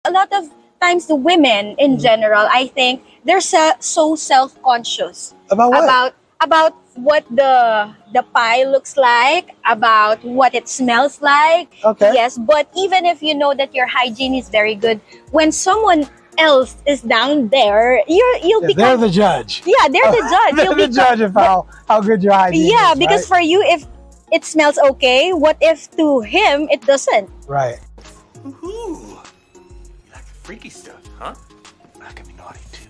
a lot of times the women in general, I think they're so self-conscious About what? About what the pie looks like, about what it smells like. Okay. Yes, but even if you know that your hygiene is very good, when someone else is down there, you'll become... They're the judge. Yeah, they're the judge. They're the judge of how good your hygiene is. Yeah, because right? for you, if it smells okay, what if to him it doesn't? Right. Ooh, you like the freaky stuff, huh? I can be naughty too.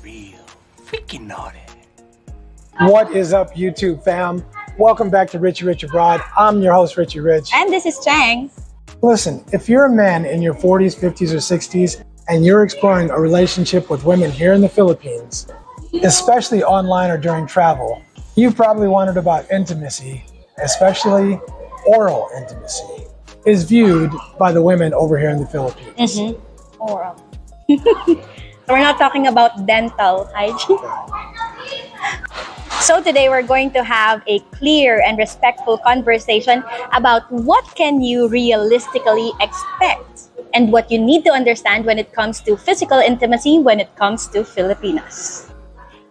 Real freaky naughty. What is up, YouTube fam? Welcome back to Richie Rich Abroad. I'm your host, Richie Rich. And this is Chang. Listen, if you're a man in your 40s, 50s, or 60s, and you're exploring a relationship with women here in the Philippines, especially online or during travel, you've probably wondered about intimacy, especially oral intimacy, is viewed by the women over here in the Philippines. Oral. So we're not talking about dental hygiene. So today we're going to have a clear and respectful conversation about what can you realistically expect and what you need to understand when it comes to physical intimacy when it comes to Filipinas.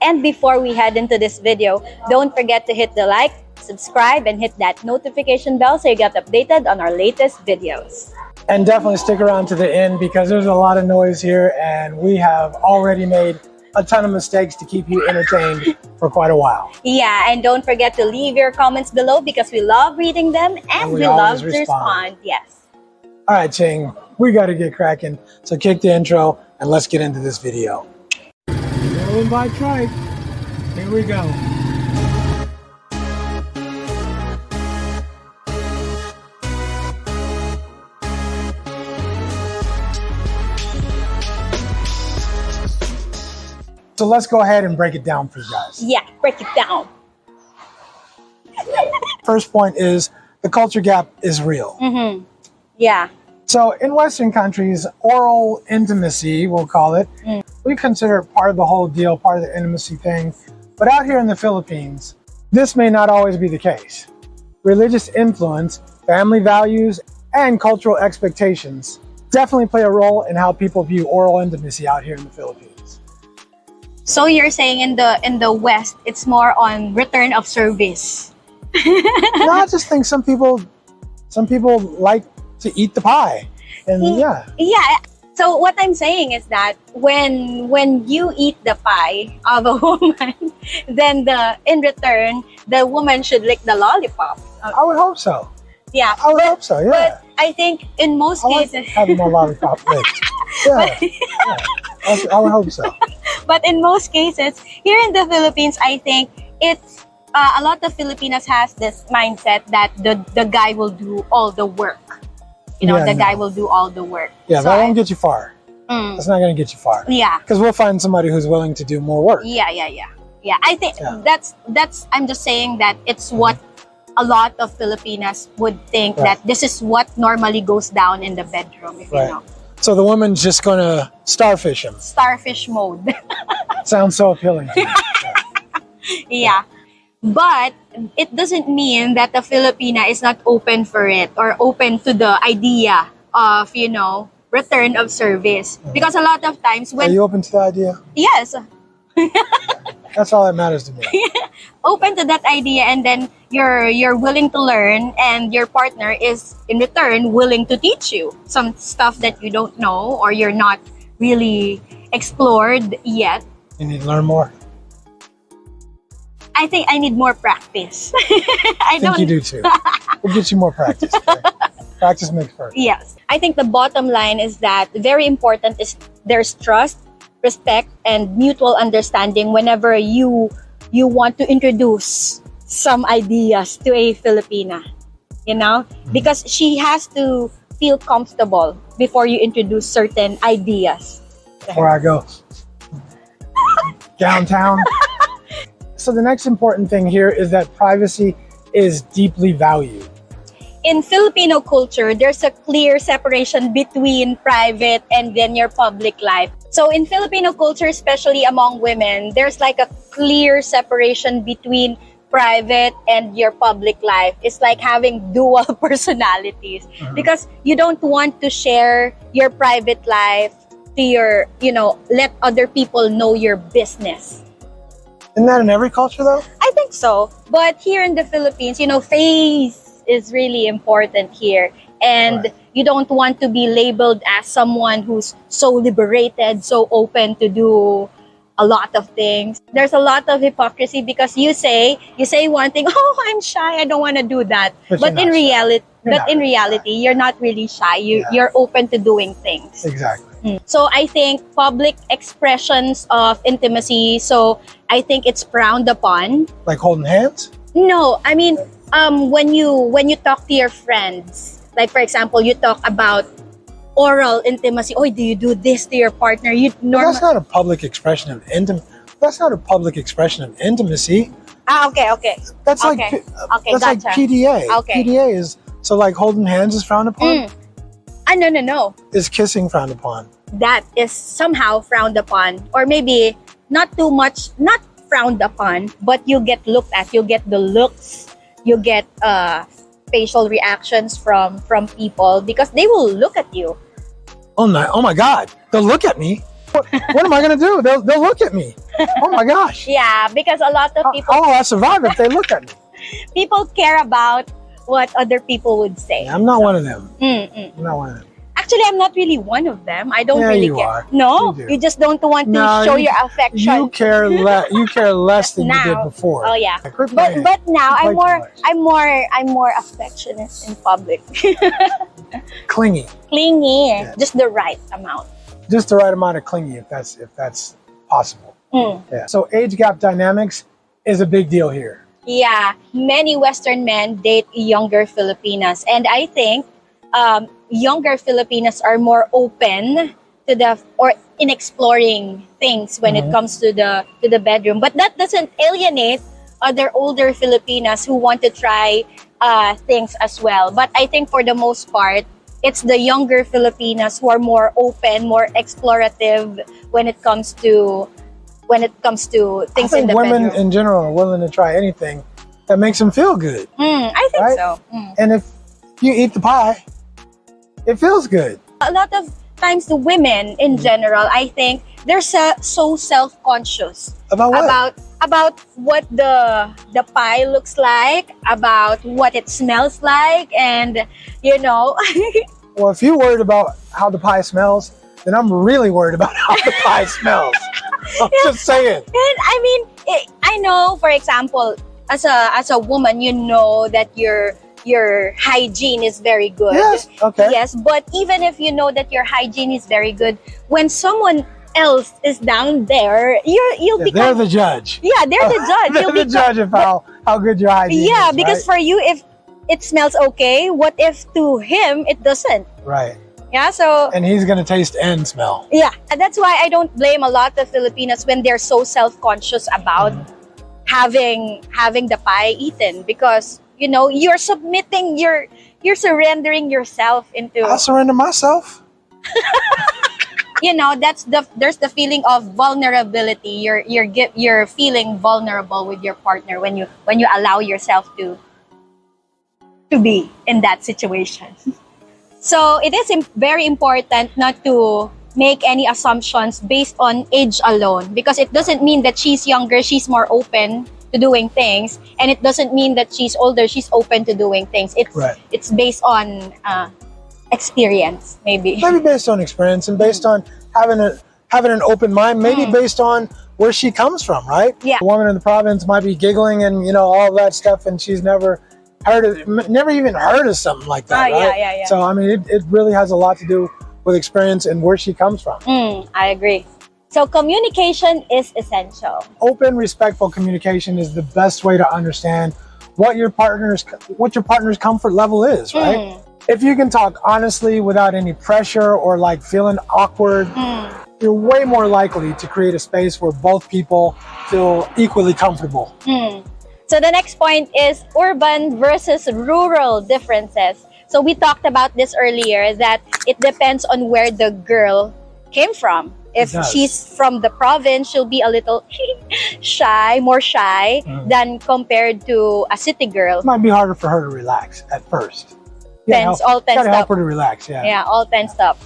And before we head into this video, don't forget to hit the like, subscribe, and hit that notification bell so you get updated on our latest videos. And definitely stick around to the end because there's a lot of noise here and we have already made a ton of mistakes to keep you entertained for quite a while. Yeah, and don't forget to leave your comments below because we love reading them and we love to respond. Yes. All right, Ching, we got to get cracking. So kick the intro and let's get into this video. Rolling by trike. Here we go. So let's go ahead and break it down for you guys. Yeah, break it down. First point is the culture gap is real. Yeah. So in Western countries, oral intimacy, we'll call it, we consider it part of the whole deal, part of the intimacy thing. But out here in the Philippines, this may not always be the case. Religious influence, family values, and cultural expectations definitely play a role in how people view oral intimacy out here in the Philippines. So you're saying in the West, it's more on return of service. No, I just think some people like to eat the pie, and yeah. So what I'm saying is that when you eat the pie of a woman, then in return the woman should lick the lollipop. I would hope so. Yeah, I would hope so. Yeah. But I think in most cases, like having my lollipop licked. Yeah, I would hope so. But in most cases, here in the Philippines, I think it's a lot of Filipinas has this mindset that the guy will do all the work. You know, the guy will do all the work. Yeah, so that won't get you far. That's not going to get you far. Yeah. Because we'll find somebody who's willing to do more work. Yeah. I think that's. I'm just saying that it's what a lot of Filipinas would think that this is what normally goes down in the bedroom. If you know. So the woman's just going to starfish him. Starfish mode. Sounds so appealing to me. Yeah. But it doesn't mean that the Filipina is not open for it or open to the idea of, return of service. Because a lot of times when... Are you open to the idea? Yes. That's all that matters to me. Open to that idea, and then you're willing to learn, and your partner is in return willing to teach you some stuff that you don't know or you're not really explored yet. You need to learn more. I think I need more practice. I think you do too. We'll get you more practice. Okay? Practice makes perfect. Yes. I think the bottom line is that very important is there's trust, respect, and mutual understanding whenever you want to introduce some ideas to a Filipina, because she has to feel comfortable before you introduce certain ideas. Before I go downtown. So the next important thing here is that privacy is deeply valued. In Filipino culture, there's a clear separation between private and then your public life. So in Filipino culture, especially among women, there's like a clear separation between private and your public life is like having dual personalities, because you don't want to share your private life to your, let other people know your business. Isn't that in every culture though? I think so. But here in the Philippines, face is really important here. And Right. you don't want to be labeled as someone who's so liberated, so open to do a lot of things. There's a lot of hypocrisy because you say one thing, oh, I'm shy, I don't want to do that. But in reality, you're not really shy. You're open to doing things. Exactly. So I think public expressions of intimacy, so I think it's frowned upon. Like holding hands? No, I mean, when you talk to your friends, like for example, you talk about oral intimacy. Oh, do you do this to your partner? That's not a public expression of intimacy. That's not a public expression of intimacy. Okay. That's like Gotcha. like PDA. Okay. PDA is so like holding hands is frowned upon. No. Is kissing frowned upon? That is somehow frowned upon, or maybe not too much, not frowned upon, but you get looked at. You get the looks. You get facial reactions from people because they will look at you. Oh my God! They'll look at me. What am I gonna do? They'll look at me. Oh my gosh! Yeah, because a lot of people. How will I survive if they look at me? People care about what other people would say. I'm not one of them. Mm-mm. I'm not one of them. Actually, I'm not really one of them. I don't Yeah, really you care. are. No, You do. you just don't want to No, show your affection. You care less than you did Now. before. Oh yeah, Like, rip my hand. but now You play too much. I'm more affectionate in public. Clingy. Clingy, Yeah. just the right amount. Just the right amount of clingy, if that's possible. Mm. Yeah. So age gap dynamics is a big deal here. Yeah, many Western men date younger Filipinas, and I think younger Filipinas are more open to in exploring things when it comes to the bedroom. But that doesn't alienate other older Filipinas who want to try things as well. But I think for the most part, it's the younger Filipinas who are more open, more explorative when it comes to things I in think the women bedroom. in general are willing to try anything that makes them feel good. I think Right? so. And if you eat the pie, it feels good. A lot of times the women in general, I think they're so self-conscious About what? about what the pie looks like, about what it smells like, and Well, if you're worried about how the pie smells, then I'm really worried about how the pie smells. I'm just saying. And I mean, I know, for example, as a woman, you know that your hygiene is very good. Yes. Okay. Yes, but even if you know that your hygiene is very good, when someone else is down there, you'll Yeah, become. they're the judge. Yeah, they're the judge. They're You'll the become- judge of how good your hygiene Yeah, is. because for you, if it smells okay, what if to him it doesn't? right. Yeah, so And he's gonna taste and smell. yeah, and that's why I don't blame a lot of Filipinas when they're so self-conscious about having the pie eaten, because you're submitting, you're surrendering yourself into. I surrender myself. There's the feeling of vulnerability. You're feeling vulnerable with your partner when you allow yourself to be in that situation. So it is very important not to make any assumptions based on age alone, because it doesn't mean that she's younger, she's more open to doing things, and it doesn't mean that she's older, she's open to doing things. Right. It's based on experience, maybe. Maybe based on experience and based on having an open mind, maybe based on where she comes from, right? Yeah. A woman in the province might be giggling and all that stuff, and she's never even heard of something like that, right? Yeah. So I mean, it really has a lot to do with experience and where she comes from. I agree. So communication is essential. Open, respectful communication is the best way to understand what your partner's comfort level is, right? If you can talk honestly without any pressure or like feeling awkward, you're way more likely to create a space where both people feel equally comfortable. So the next point is urban versus rural differences. So we talked about this earlier, that it depends on where the girl came from. If she's from the province, she'll be a little more shy than compared to a city girl. It might be harder for her to relax at first. All tensed gotta help up. her to relax, Yeah, all tensed up.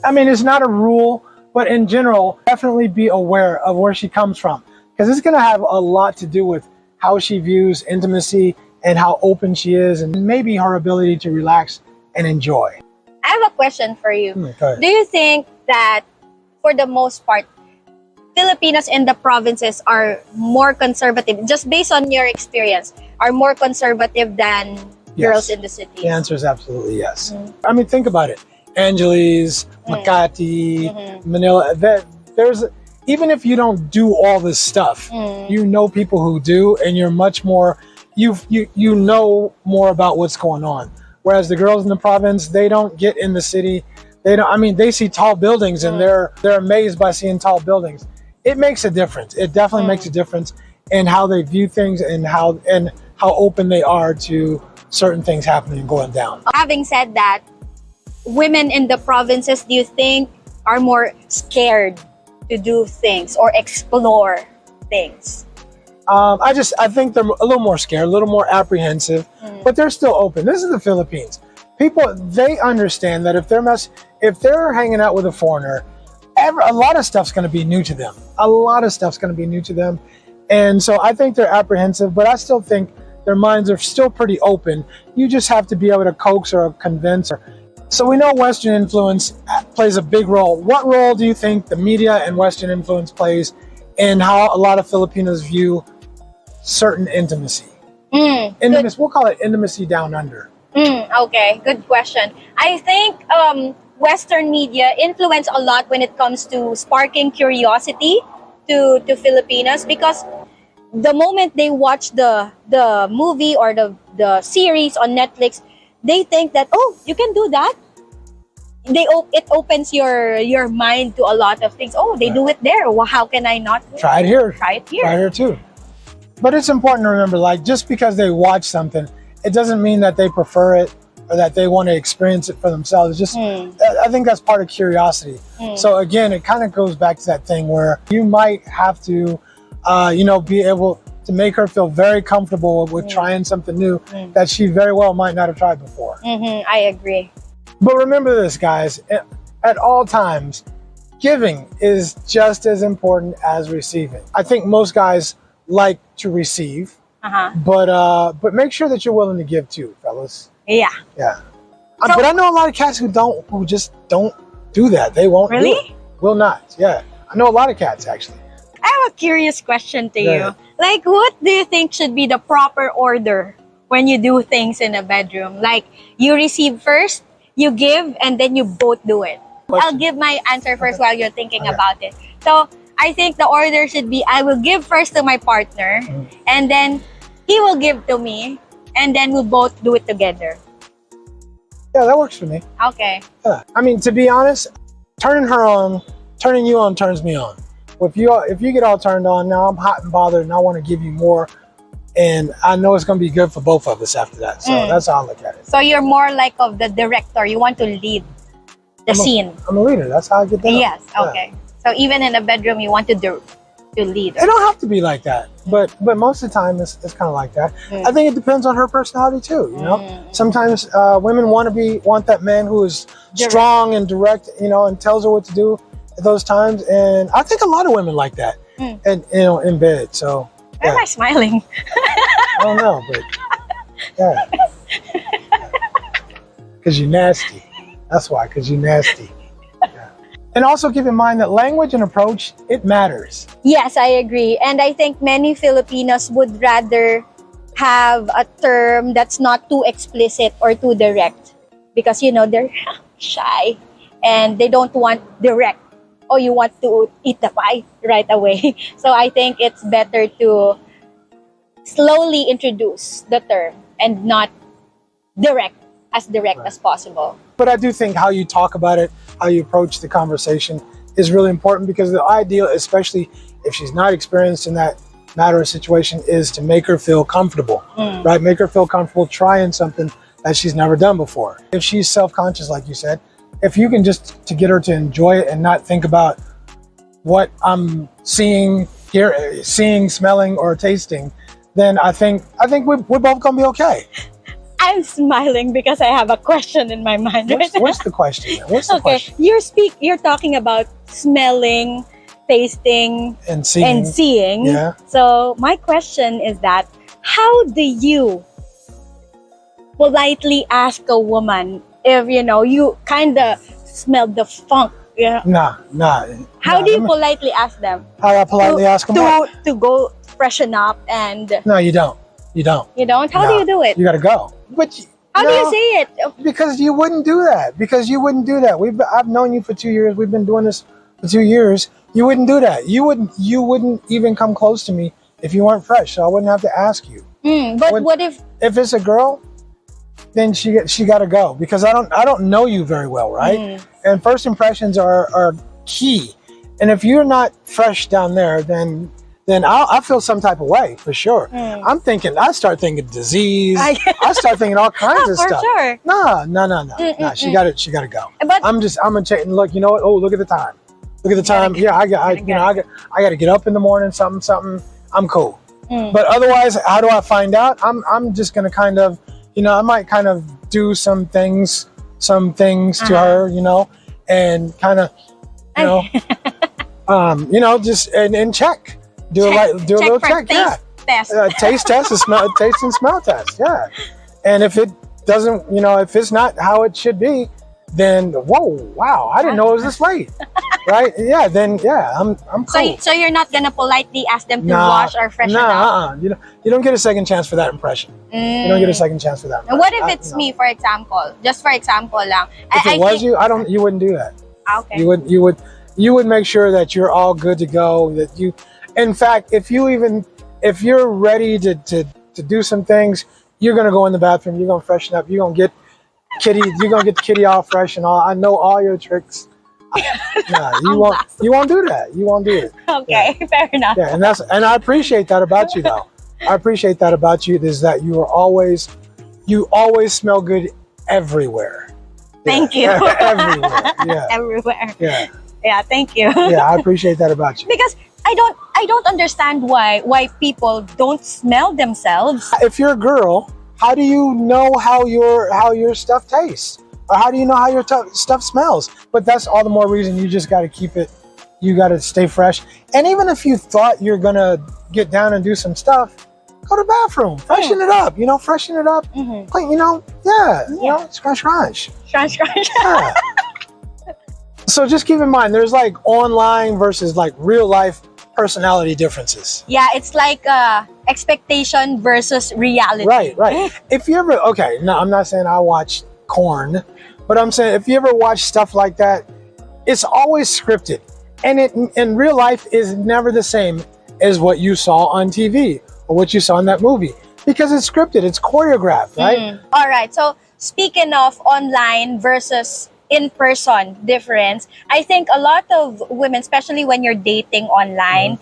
I mean, it's not a rule, but in general, definitely be aware of where she comes from, because it's gonna have a lot to do with how she views intimacy and how open she is, and maybe her ability to relax and enjoy. I have a question for you. Go ahead. Do you think that, for the most part, Filipinos in the provinces are more conservative, just based on your experience, are more conservative than girls in the city? The answer is absolutely yes. I mean, think about it. Angeles, Makati, Manila, there's, even if you don't do all this stuff, you know people who do, and you're much more, you know more about what's going on. Whereas the girls in the province, they don't get in the city. They don't, I mean, they see tall buildings and they're amazed by seeing tall buildings. It makes a difference. It definitely makes a difference in how they view things and how open they are to certain things happening and going down. Having said that, women in the provinces, do you think, are more scared to do things or explore things? I think they're a little more scared, a little more apprehensive, but they're still open. This is the Philippines. People, they understand that if they're hanging out with a foreigner, a lot of stuff's going to be new to them. A lot of stuff's going to be new to them. And so I think they're apprehensive, but I still think their minds are still pretty open. You just have to be able to coax or convince. So we know Western influence plays a big role. What role do you think the media and Western influence plays in how a lot of Filipinos view certain intimacy? We'll call it intimacy down under. Okay, good question. I think Western media influence a lot when it comes to sparking curiosity to Filipinos, because the moment they watch the movie or the series on Netflix, they think that, oh, you can do that. It opens your mind to a lot of things. Oh, they do it there. Well, how can I not? Try it here. Try it here. Try it here too. But it's important to remember, like, just because they watch something, it doesn't mean that they prefer it or that they want to experience it for themselves. It's just, I think that's part of curiosity. So again, it kind of goes back to that thing where you might have to, be able to make her feel very comfortable with trying something new that she very well might not have tried before. I agree. But remember this, guys, at all times, giving is just as important as receiving. I think most guys like to receive, but make sure that you're willing to give too, fellas. Yeah. But I know a lot of cats who just don't do that. They won't. Really? Do it. Will not. Yeah. I know a lot of cats, actually. I have a curious question to you. Like, what do you think should be the proper order when you do things in a bedroom? Like, you receive first, you give, and then you both do it. I'll give my answer first while you're thinking about it. So I think the order should be, I will give first to my partner, and then he will give to me, and then we'll both do it together. Yeah, that works for me. Okay. Yeah. I mean, to be honest, turning you on turns me on. If you get all turned on, now I'm hot and bothered and I want to give you more, and I know it's going to be good for both of us after that. So that's how I look at it. So you're more like of the director. You want to lead the scene. I'm a leader. That's how I get down. Yes. Okay. So even in a bedroom, you want to lead. It don't have to be like that, but most of the time it's kind of like that. I think it depends on her personality too. You know, sometimes women want that man who is strong and direct, and tells her what to do at those times. And I think a lot of women like that, and in bed. So why am I smiling? I don't know, but yeah, because you're nasty. That's why, because you're nasty. And also keep in mind that language and approach, it matters. Yes, I agree. And I think many Filipinos would rather have a term that's not too explicit or too direct, because, they're shy and they don't want direct. Oh, you want to eat the pie right away. So I think it's better to slowly introduce the term and not direct as possible. But I do think how you talk about it, how you approach the conversation is really important, because the ideal, especially if she's not experienced in that matter or situation, is to make her feel comfortable, right? Make her feel comfortable trying something that she's never done before. If she's self-conscious, like you said, if you can just to get her to enjoy it and not think about what I'm seeing, smelling, or tasting, then I think we're both gonna be okay. I'm smiling because I have a question in my mind. What's the question? What's the question? You're talking about smelling, tasting, And seeing. Yeah. So my question is that how do you politely ask a woman if you kind of smell the funk? Yeah. Nah. How do you politely ask them? How do I politely ask them? To go freshen up and. No, you don't. You don't. You don't? How do you do it? You gotta go. But how do you say it? Because you wouldn't do that. I've known you for 2 years. We've been doing this for 2 years. You wouldn't do that. You wouldn't even come close to me if you weren't fresh. So I wouldn't have to ask you. But what if it's a girl? Then she got to go, because I don't know you very well, right? And first impressions are key. And if you're not fresh down there, then I feel some type of way for sure. I start thinking disease. I start thinking all kinds of stuff. For sure. No. She got to go. But I'm gonna check and look. You know what? Oh, look at the time. Look at the time. Yeah, I got to get up in the morning. Something. I'm cool. But otherwise, how do I find out? I'm just gonna kind of, I might kind of do some things to her, and kind of, just and check. Do a little check, taste test. Taste test, taste and smell test, yeah. And if it doesn't, if it's not how it should be, then wow, I didn't know it was this late, right? Yeah, then I'm cool. So you're not gonna politely ask them to wash or freshen up? You don't get a second chance for that impression. You don't get a second chance for that. And what if it's me, for example? Just for example, lang. If it was you, you wouldn't do that. Okay. You would make sure that you're all good to go. That you, in fact, if you're ready to do some things, you're gonna go in the bathroom. You're gonna freshen up. You're gonna get the kitty all fresh and all. I know all your tricks. You won't do that. You won't do it. Okay, fair enough. Yeah, and I appreciate that about you, though. I appreciate that about you, is that you always smell good everywhere. Thank you. Everywhere. Yeah. Everywhere. Yeah. Yeah, thank you. Yeah, I appreciate that about you. Because I don't understand why people don't smell themselves. If you're a girl, how do you know how your stuff tastes? Or how do you know how your stuff smells? But that's all the more reason you just got to keep it. You got to stay fresh. And even if you thought you're gonna get down and do some stuff, go to the bathroom, freshen it up. Freshen it up. Clean. Scrunch. Scrunch. Yeah. So just keep in mind, there's like online versus like real life personality differences. Yeah, it's like expectation versus reality. Right. If you ever, no, I'm not saying I watch corn, but I'm saying if you ever watch stuff like that, it's always scripted, and it in real life is never the same as what you saw on TV or what you saw in that movie, because it's scripted, it's choreographed, right? All right. So speaking of online versus in-person difference, I think a lot of women, especially when you're dating online,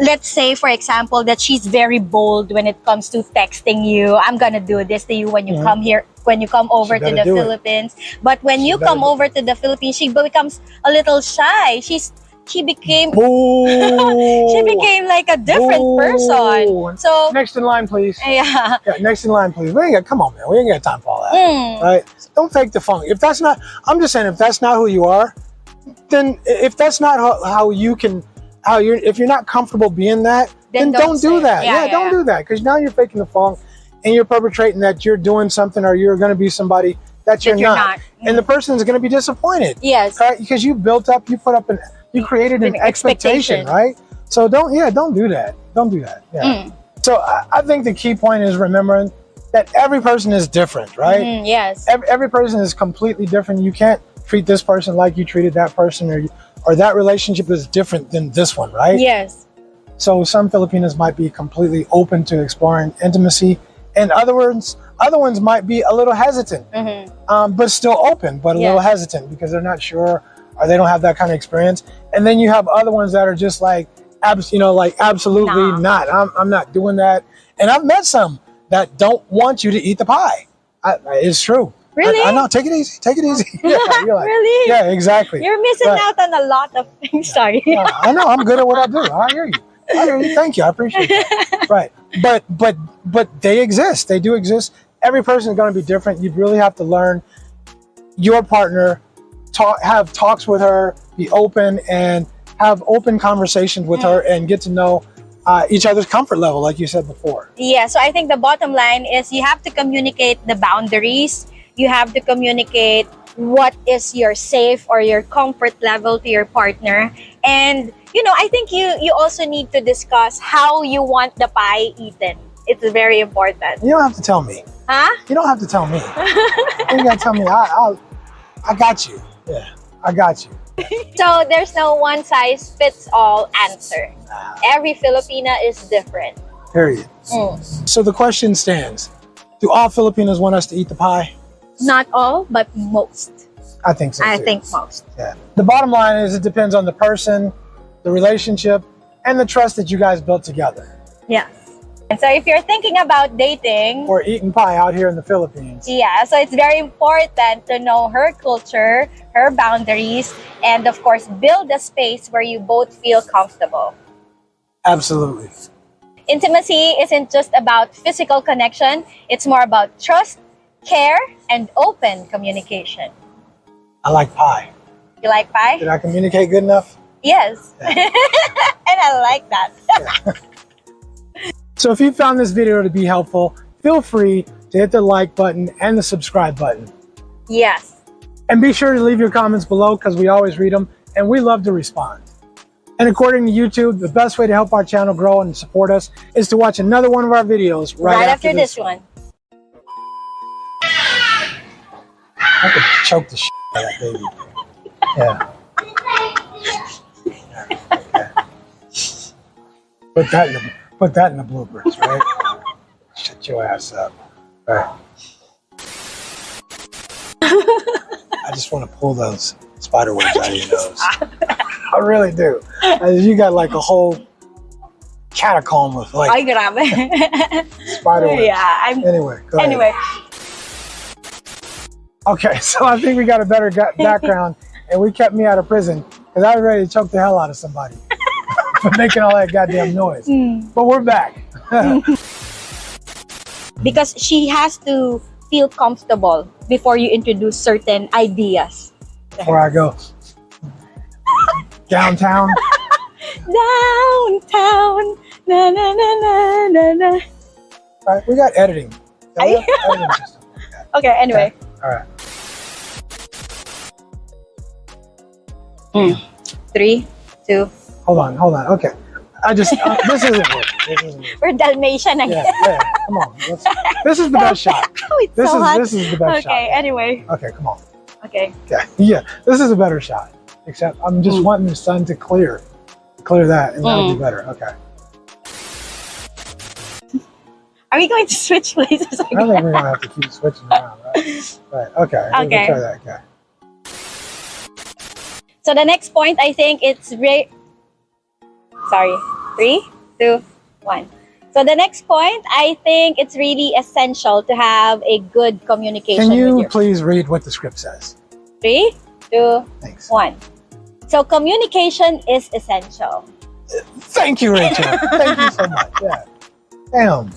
let's say, for example, that she's very bold when it comes to texting you. I'm gonna do this to you when you come here, when you come over to the Philippines. But when you come over to the Philippines, she becomes a little shy. She became she became like a different person. So next in line, please. Yeah, next in line, please. Come on, man. We ain't got time for all that, right? Don't fake the funk. If that's not, I'm just saying, if that's not who you are, then if that's not how if you're not comfortable being that, then don't do that. Don't do that, because now you're faking the funk and you're perpetrating that you're doing something, or you're going to be somebody that you're not. And the person is going to be disappointed. Yes. Right? Because you you created an expectation, right? So don't do that. Don't do that. Yeah. So I think the key point is remembering that every person is different, right? Yes. Every person is completely different. You can't treat this person like you treated that person, or that relationship is different than this one, right? Yes. So some Filipinas might be completely open to exploring intimacy, and other ones might be a little hesitant, but still open, but a little hesitant because they're not sure, or they don't have that kind of experience. And then you have other ones that are just like, absolutely not. I'm not doing that. And I've met some that don't want you to eat the pie. It's true. Really? I know. Take it easy. Take it easy. Yeah, you're like, Really? Yeah, exactly. You're missing out on a lot of things. Sorry. Yeah, I know. I'm good at what I do. I hear you. I hear you. Thank you. I appreciate that. Right. But they exist. They do exist. Every person is going to be different. You really have to learn your partner, have talks with her, be open, and have open conversations with her, and get to know each other's comfort level, like you said before. Yeah, so I think the bottom line is you have to communicate the boundaries. You have to communicate what is your safe or your comfort level to your partner. And, you know, I think you also need to discuss how you want the pie eaten. It's very important. You don't have to tell me. Huh? You don't have to tell me. You got to tell me. I got you. Yeah, I got you. So there's no one size fits all answer. Every Filipina is different. Period. So the question stands. Do all Filipinos want us to eat the pie? Not all, but most. I think so, too. I think most. Yeah. The bottom line is it depends on the person, the relationship, and the trust that you guys built together. Yes. And so if you're thinking about dating, or eating pie out here in the Philippines. Yeah, so it's very important to know her culture, her boundaries, and of course, build a space where you both feel comfortable. Absolutely. Intimacy isn't just about physical connection. It's more about trust, care, and open communication. I like pie. You like pie? Did I communicate good enough? Yes. Yeah. And I like that. Yeah. So if you found this video to be helpful, feel free to hit the like button and the subscribe button. Yes. And be sure to leave your comments below because we always read them and we love to respond. And according to YouTube, the best way to help our channel grow and support us is to watch another one of our videos right after this one. I could choke the shit out of that baby. Yeah. Okay. Put that in the bloopers, right? Shut your ass up. All right. I just want to pull those spider webs out of your nose. I really do. You got like a whole catacomb with like Ay, grabe. spider webs. Yeah. Anyway, go ahead. Anyway. Okay, so I think we got a better background, and we kept me out of prison because I was ready to choke the hell out of somebody for making all that goddamn noise. But we're back. Because she has to feel comfortable before you introduce certain ideas. Before I go downtown. Downtown. Na na na na na na. All right, we got editing. Yeah, we got editing system. Okay, anyway. Okay. All right. 3, 2. Hold on. Okay. This isn't working. We're Dalmatian again. Yeah, come on. This is the best shot. Oh, it's This so hot. is the best shot. Okay, anyway. Okay, come on. Okay. Yeah, this is a better shot. Except I'm just wanting the sun to clear that, and that'll be better. Okay. Are we going to switch places I again? think we're gonna have to keep switching around, right? Right. Okay. We'll Okay. try that. Okay. So the next point, I think it's sorry, 3, 2, 1. So the next point, I think it's really essential to have a good communication Can with you your please read what the script says? 3, 2, Thanks. 1. So communication is essential. Thank you, Rachel. Thank you so much. Yeah. Damn.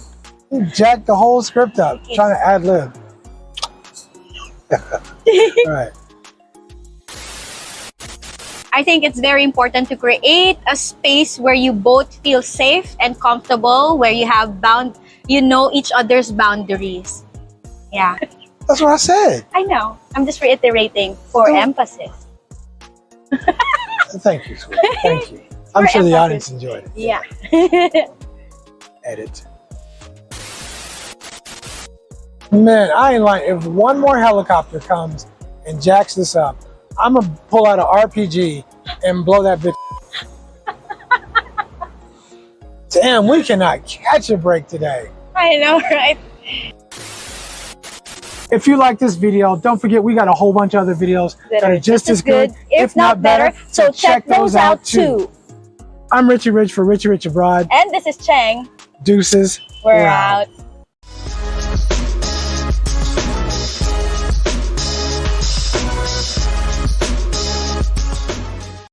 You jacked the whole script up trying to ad lib. All right. I think it's very important to create a space where you both feel safe and comfortable, where you have you know each other's boundaries. Yeah. That's what I said. I know. I'm just reiterating for emphasis. Thank you, sweetie. Thank you. I'm sure the audience enjoyed it. Yeah. Edit. Man, I ain't lying. If one more helicopter comes and jacks this up, I'm gonna pull out an RPG and blow that bitch. Damn, we cannot catch a break today. I know, right? If you like this video, don't forget we got a whole bunch of other videos that are just as good, if not better. So check those out too. I'm Richie Rich for Richie Rich Abroad. And this is Cheng. Deuces. We're out.